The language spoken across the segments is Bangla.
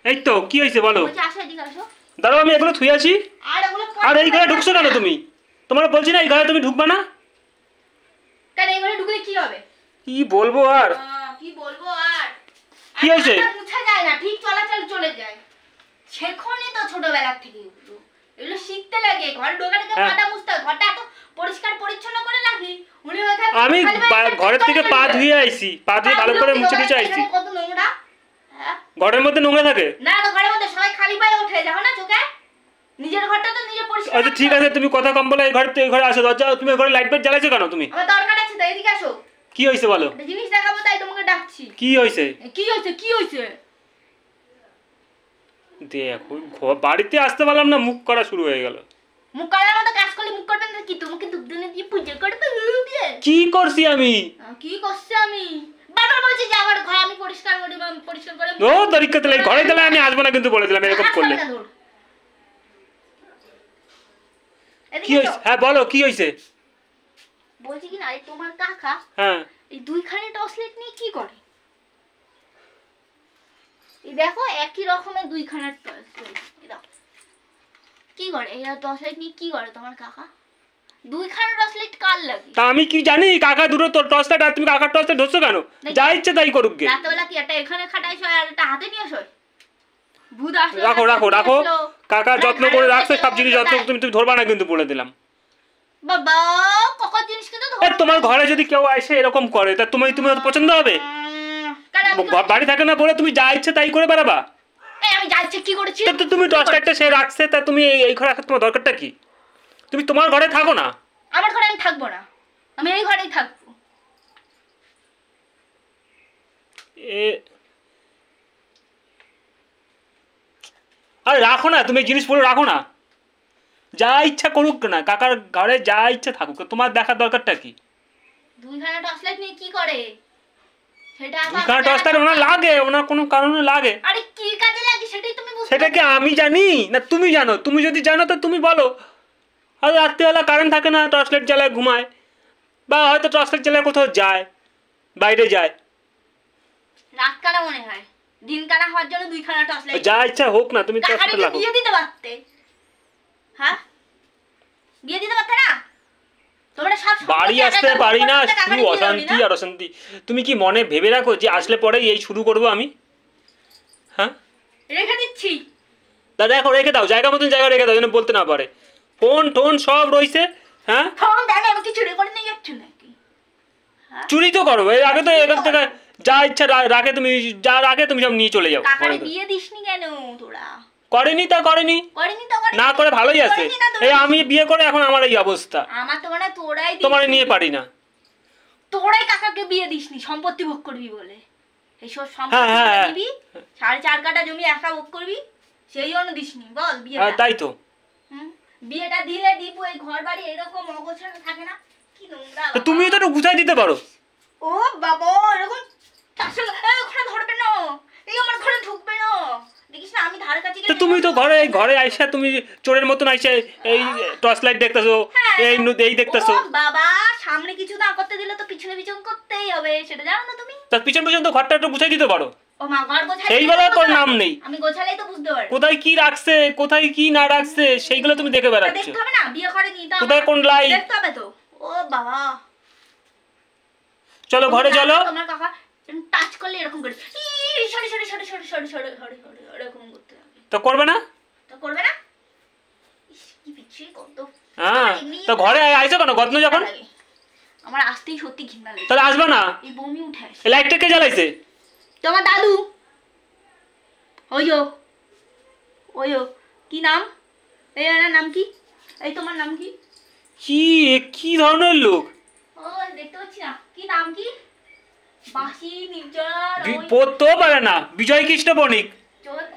এই তো কি হয়েছে বলো। বলছি আসো এদিকে আসো। দাঁড়াও আমি এগুলো থুই আছি। আর এই ঘরে ঢুকছো কেন তুমি? তোমার বলছি না এই ঘরে তুমি ঢুকবে না। কেন এই ঘরে ঢুকলে কি হবে? কি বলবো আর কি বলবো আর কি হয়েছে? মুছা যায় না, ঠিক চলাচল চলে যায়। শেখনি তো ছোটবেলা থেকে এগুলো শিখতে লাগে। ঘর ঢোকার আগে পাটা মুছতে হয়। ঘরটা এত পরিষ্কার পরিচ্ছন্ন করে রাখি। উনি ওখানে আমি ঘরের থেকে পা ধুয়ে আইছি, পা ধুয়ে ভালো করে মুছে টুছে আইছি। কত নোংরা। ঘরের মধ্যে নোংরা থাকে না না, ঘরের মধ্যে সবাই খালি পায়ে ওঠে, দেখো না চোখে। নিজের ঘরটা তো নিজে পরিষ্কার। আচ্ছা ঠিক আছে, তুমি কথা কম বলে এই ঘরে তো এই ঘরে আসো। দরজা তুমি ঘরে লাইট ফাইট জ্বালাইছো কেন তুমি? আমার দরকার আছে, তাই এদিকে আসো। কি হইছে বলো? একটা জিনিস দেখাবো তাই তোমাকে ডাকছি। কি হইছে? কি হইছে? কি হইছে? দেখো বাড়িতে আসতে পারলাম না, মুখ করা শুরু হয়ে গেল। মুখ করার মতো কাজ করলে মুখ করবেন না কি? তোমাকে দুধনে দিয়ে পূজা করবে? কি করছি আমি? কি করছি আমি? বারবার বলছি যে আমার ঘর আমি পরিষ্কার করি, আমি পরিষ্কার করে। ও দরিকা তেলে ঘরে তেলে আমি আসবো না কিন্তু বলে দিলাম এরকম করলে। কি হইছে? হ্যাঁ বলো কি হইছে? বলছি কি না, তোমার কাকা হ্যাঁ এই দুইখানে টর্চলাইট নিয়ে কি করে? এই দেখো একই রকমের দুইখানা টর্চলাইট। কি করে এই টর্চলাইট নিয়ে? কি করে তোমার কাকা? দুইখানা টর্চলাইট কার লাগে? তা আমি কি জানি? কাকা দুটো টর্চলাইট আর তুমি কাকার টর্চলাইট ধরছো কেন? যা ইচ্ছে তাই করুক গে। রাতবেলা কি একটা এখানে খাটাইছো আর একটা হাতে নিয়ে আসো? ভূত আসলো। রাখো রাখো রাখো, কাকা যত্ন করে রাখছে সব জিনিস, যত্ন তুমি তুমি ধরবা না কিন্তু বলে দিলাম। বাবা কাকার জিনিস কিন্তু ধরো। তোমার ঘরে যদি কেউ আসে এরকম করে তা তুমি পছন্দ হবে? বাড়ি থাকে না বলে তুমি যা ইচ্ছে তাই করে বেড়াবা? আমি যা ইচ্ছে কি করেছি? তো তুমি টর্চলাইটটা সে রাখছে, তা তুমি এই ঘরে রাখার তোমার দরকারটা কি? তুমি তোমার ঘরে থাকো না। আমার ঘরে আমি থাকবো না, আমি এই ঘরেই থাকবো। আরে রাখো না, তুমি জিনিসগুলো রাখো না, যা ইচ্ছা করুক না, কাকার ঘরে যা ইচ্ছা থাকুক, তোমার দেখার দরকারটা কি? দুইখানা টর্চলাইট নিয়ে কি করে সেটা? দুইখানা টর্চলাইট ওনার লাগে, ওনার কোনো কারণে লাগে। আরে কি কাজে লাগে সেটাই তুমি বুঝতে। সেটা কি আমি জানি না তুমি জানো? তুমি যদি জানো তো তুমি বলো। আর রাত্রিবেলা কারেন্ট থাকে না, টর্চলাইট জ্বালায় ঘুমায়, বা হয়তো টর্চলাইট জ্বালায় কোথাও যায়, বাইরে যায়। রাত কানা মনে হয়, দিন কানা হওয়ার জন্য দুইখানা টর্চলাইট। যা ইচ্ছা হোক না, তুমি টর্চলাইট লাগাও। বিয়ে দিতে পারতে। হ্যাঁ বিয়ে দিতে পারতে না? তোমরা সব বাড়ি আসতে পারি না, শুধু অশান্তি আর অশান্তি। তুমি কি মনে ভেবে রাখো যে আসলে পরে এই শুরু করবো আমি? হ্যাঁ রেখে দিচ্ছি। দাদা দেখো রেখে দাও, জায়গা মতন জায়গা রেখে দাও যেন বলতে না পারে। ফোন টোন সব রয়েছে। হ্যাঁ ফোন দেখে আমি কি চুরি করে নিয়ে যাচ্ছি নাকি? চুরি তো করো, এর আগে তো এখান থেকে যা ইচ্ছা রাখে, তুমি যা রাখে তুমি সব নিয়ে চলে যাও। কাকারে বিয়ে দিসনি কেন তোরা? করেনি তা করেনি, না করে ভালোই আছে। এই আমি বিয়ে করে এখন আমার এই অবস্থা। আমার তো মানে তোরাই তোমার নিয়ে পারি না। তোরাই কাকাকে বিয়ে দিসনি সম্পত্তি ভোগ করবি বলে। এইসব সম্পত্তি দিবি, 4.5 কাঠা জমি একা ভোগ করবি, সেই জন্য দিসনি বল বিয়ে? হ্যাঁ তাই তো। বিয়েটা দিলে দিব, এই ঘর বাড়ি এরকম অগোছালো থাকে না? কি নোংরা। তুমি তো একটু গুছাই দিতে পারো। ও বাবা এরকম আসলে ওখানে ধরবে না, এই আমার ঘরে ঢুকবে না, দেখিস না আমি ধারে কাছে গেলে। তুমি তো ঘরে আইসা তুমি চোরের মতন আইসা এই টর্চ লাইট দেখতেছো, এই দেখতেছো। বাবা সামনে কিছু না করতে দিলে তো পিছনে পিছন করতেই হবে, সেটা জানো না তুমি? তার পিছন পিছন তো ঘরটা একটু গুছাই দিতে পারো। ও মা ঘর গোছাই সেইবেলা তোর নাম নেই। আমি গোছালেই তো বুঝতে পারি কোথায় কি রাখছে, কোথায় কি না রাখছে, সেইগুলো তুমি দেখে বেড়াচ্ছ। দেখতে হবে না? বিয়ে করে নি দাও, কোথায় কোন লাইট দেখতে হবে তো। ও বাবা চলো ঘরে চলো। তোমার কাকা টাচ করলে এরকম করে sorry sorry sorry sorry sorry sorry sorry sorry এরকম করতে হবে। তো করবে না? তো করবে না? কি পিচ্ছি কত। হ্যাঁ তো ঘরে আইছো কেন গদ্ন যখন? আমার আসতেই সত্যি ঘৃণা লাগে। তাহলে আসবে না? এই বমি উঠে আসে। এই লাইটটা কে জ্বালাইছে? তোমার দাদু। ওইও ওইও কি নাম? এই এর নাম কি? এই তোমার নাম কি? কি ধরনের লোক? ও দেখতে পাচ্ছি না, কি নাম কি? বাসি নির্জন পড়তেও পারে না, বিজয় কৃষ্ণ বণিক।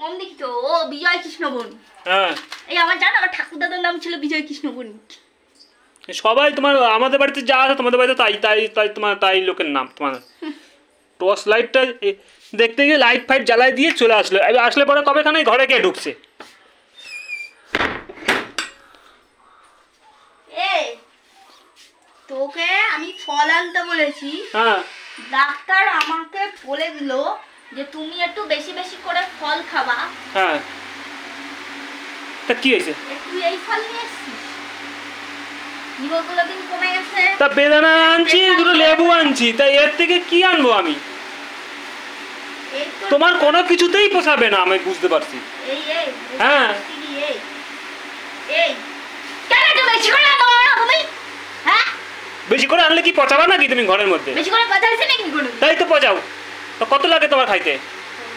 কম দেখি তো। ও বিজয় কৃষ্ণ বণিক। হ্যাঁ এই আমার জানো আমার ঠাকুর দাদার নাম ছিল বিজয় কৃষ্ণ বণিক। সবাই তোমার আমাদের বাড়িতে যা আছে তোমাদের বাড়িতে তাই তাই তাই তোমার তাই লোকের নাম। তোমার টর্চ লাইটটা দেখতে গিয়ে লাইট ফাইট জ্বালাই দিয়ে চলে আসলো, আসলে পরে কবেখানে ঘরে কে ঢুকছে? তোকে আমি ফল আনতে বলেছি, হ্যাঁ ডাক্তার আমাকে বলে দিল যে তুমি একটু বেশি বেশি করে ফল খাবা। হ্যাঁ, তা কি হয়েছে? একটু এই ফল নিয়ে এসছিস, হিমোগ্লোবিন কমে গেছে। তা বেদানা আনছি, দুটো লেবু আনছি, তা এর থেকে কি আনবো আমি? এই তো তোমার কোনো কিছুতেই পোষাবে না, আমি বুঝতে পারছি। এই এই হ্যাঁ। এই এই কেন এত বেশি করে আনো তুমি? হ্যাঁ, বেশি করে আনলে কি পচাবা নাকি তুমি ঘরের মধ্যে? বেশি করে পচাইছে নাকি কোনো? তাই তো পচাও। তো কত লাগে তোমার খাইতে?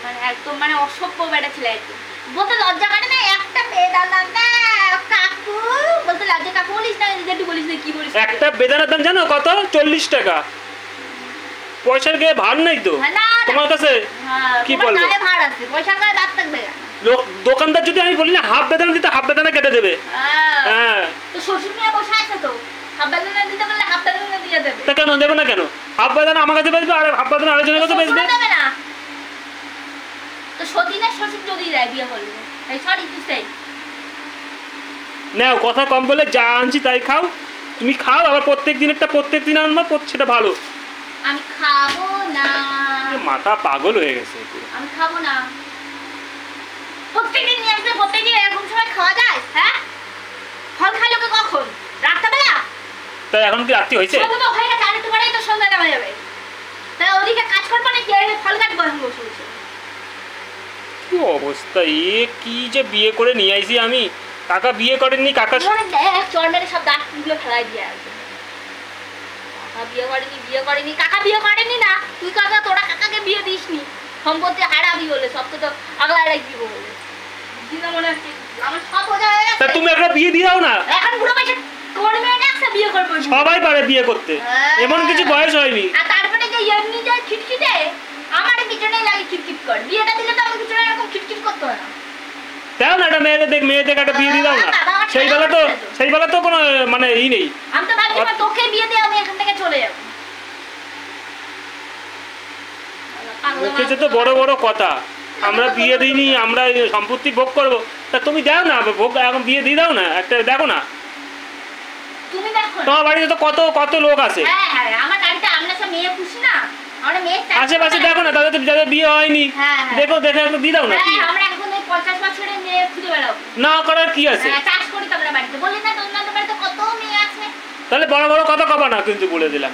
মানে একদম মানে অসভ্য বেটা ছিল একদম। বলতে লজ্জা করে না? একটা বেদানা দাও কাকু, বলতে লজ্জা কাকু বলিস না, যেটু বলিস না, কি বলিস? একটা বেদানার দাম জানো কত? 40 টাকা। পয়সার গায়ে ভার নেই তো হ্যাঁ, না, না। তোমার কাছে? হ্যাঁ, কি তোমার বলবো? গায়ে ভার আছে, পয়সার গায়ে দাঁত থাকবে না। দোকানদার যদি আমি বলি না হাফ বেদানা দিতে, হাফ বেদানা কেটে দেবে। হ্যাঁ, তো শ্বশুর নিয়ে বসে আছে তো, হাফ বেদানা দিতে বললে হাফ বেদানা দিয়ে দেবে। তা কেন দেবে না কেন? হাফ বেদানা আমার কাছে বেচবে আর হাফ বেদানা আরেকজনের কাছে বেচবে। শ্বশুরও দেবে না। তো সতীনের শ্বশুর যদি দেয় বিয়ে করলে, এই সরি টু সে, নাও কথা কম বলে যা আনছি তাই খাও। তুমি খাও, আবার প্রত্যেক দিন আনবো, সেটা ভালো। আমি খাবো না। মাথা পাগল হয়ে গেছে পুরো। আমি খাবো না। প্রত্যেকদিন নিয়ে আসলে প্রত্যেকদিন এরকম সময় খাওয়া যায়? হ্যাঁ, ফল খাই লোকে কখন? রাত্রেবেলা? তাই এখন কি রাত্রি হয়েছে? সন্ধ্যা তো হয়ে গেছে, আরেকটু পরেই তো সন্ধ্যা নেমে যাবে। তাই ওদিকে কাজ করবো না, কি ফল কাটবো এখন বসে বসে? কি অবস্থা! কি যে বিয়ে করে নিয়ে আইছি আমি। কাকা বিয়ে করেননি, কাকা দেখ চর মেরে সব দাঁতগুলো ফেলাই দিয়ে আসবে। কাকা বিয়ে করেনি, কাকা বিয়ে করেনি না। তুই কাকা, তোরা কাকাকে বিয়ে দিসনি, সম্পত্তি হারাবি বলে, সব তো আগলা রাখবি বলে। দিদা মনে হচ্ছে আমার সব বোঝা হয়ে গেছে। তা তুমি একটা বিয়ে দিয়ে দাও না। এখন বুড়ো বয়সে করবে না, একটা বিয়ে করবো। সবাই পারে বিয়ে করতে, এমন কিছু বয়স হয়নি। আর তারপরে যে এমনি যে খিটখিটে, আমার পিছনে লাগে খিটখিট কর। বিয়েটা দিলে তো আমার পিছনে এরকম খিটখিট করতে হয় না। দাও না, একটা মেয়েদের একটা বিয়ে দিয়ে দাও না। সেই বেলা তো কোনো মানে ই নেই। আমি তো ভাবছি তোকে বিয়ে দিয়ে আমি এখান থেকে চলে যাবো। মুখেছে তো বড় বড় কথা, আমরা বিয়ে দিইনি, আমরা সম্পত্তি ভোগ করবো। তা তুমি দাও না ভোগ, এখন বিয়ে দিয়ে দাও না, একটা দেখো না। তুমি দেখো তোমার বাড়িতে তো কত কত লোক আছে। হ্যাঁ হ্যাঁ, আমার বাড়িতে আমরা সব মেয়ে খুশি না, আমরা মেয়ে আশেপাশে দেখো না, তাদের যাদের বিয়ে হয়নি, দেখো দেখে একটু দিয়ে দাও না। হ্যাঁ, আমরা এখন 50 বছরের মেয়ে খুঁজে বেড়াবো। না করার কি আছে? চাষ করি তো আমরা বাড়িতে, বলি না তোমাদের বাড়িতে কত মেয়ে আছে। তাহলে বড় বড় কথা কবা না, কিন্তু বলে দিলাম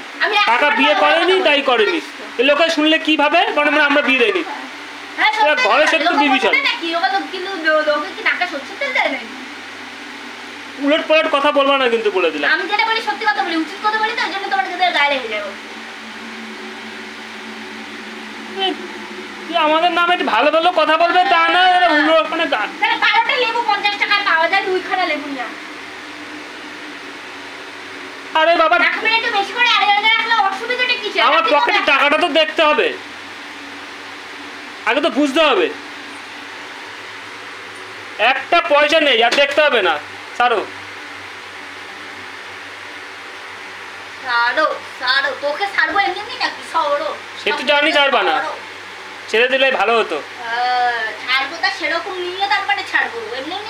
কাকা বিয়ে করেনি তাই করেনি। এই লোকে শুনলে কি ভাবে, মানে আমরা বিয়ে দেয়নি। ঘরে সত্যি বিভীষণ উলট পালট কথা বলবা না, কিন্তু বলে দিলাম। আমি যেটা বলি সত্যি কথা বলি, উচিত কথা বলি, তো ওই জন্য তোমার গায়ে লেগে যাবো। আমাদের নামে একটু ভালো ভালো কথা বলবে, তা না মানে 12টা লেবু 50 টাকায় পাওয়া যায়, 2খানা লেবু না। আরে বাবা, রাখবেন একটু বেশি করে, আরে রাখলে অসুবিধাটা কি? আমার পকেটে টাকাটা তো দেখতে হবে, আগে তো বুঝতে হবে। একটা পয়সা নেই, আর দেখতে হবে না। ছাড়ো ছাড়ো, তোকে ছাড়বো এমনি নাকি? সরো, সে তো জানি ছাড়বা না, ছেড়ে দিলে ভালো হতো। ছাড়বো তা সেরকম নিয়ে তারপরে ছাড়বো, এমনি